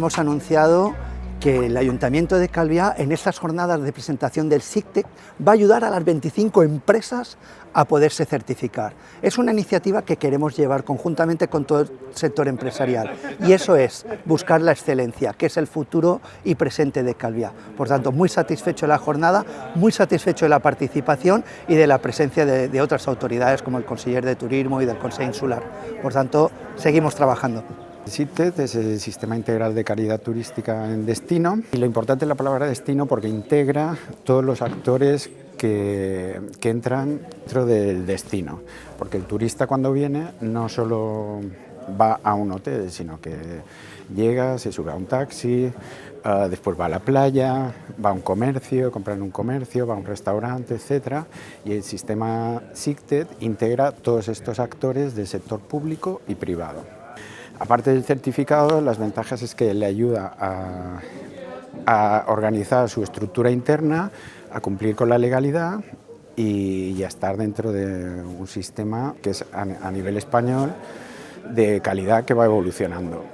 hemos anunciado que el Ayuntamiento de Calviá, en estas jornadas de presentación del SICTEC, va a ayudar a las 25 empresas a poderse certificar. Es una iniciativa que queremos llevar conjuntamente con todo el sector empresarial, y eso es buscar la excelencia, que es el futuro y presente de Calviá. Por tanto, muy satisfecho de la jornada, muy satisfecho de la participación y de la presencia de otras autoridades como el conseller de Turismo y del Consejo Insular. Por tanto, seguimos trabajando. SICTEC es el Sistema Integral de Calidad Turística en Destino, y lo importante es la palabra destino porque integra todos los actores que entran dentro del destino, porque el turista cuando viene no solo va a un hotel, sino que llega, se sube a un taxi, después va a la playa, va a un comercio, compra en un comercio, va a un restaurante, etc. Y el sistema SICTEC integra todos estos actores del sector público y privado. Aparte del certificado, las ventajas es que le ayuda a organizar su estructura interna, a cumplir con la legalidad y a estar dentro de un sistema que es a nivel español de calidad que va evolucionando.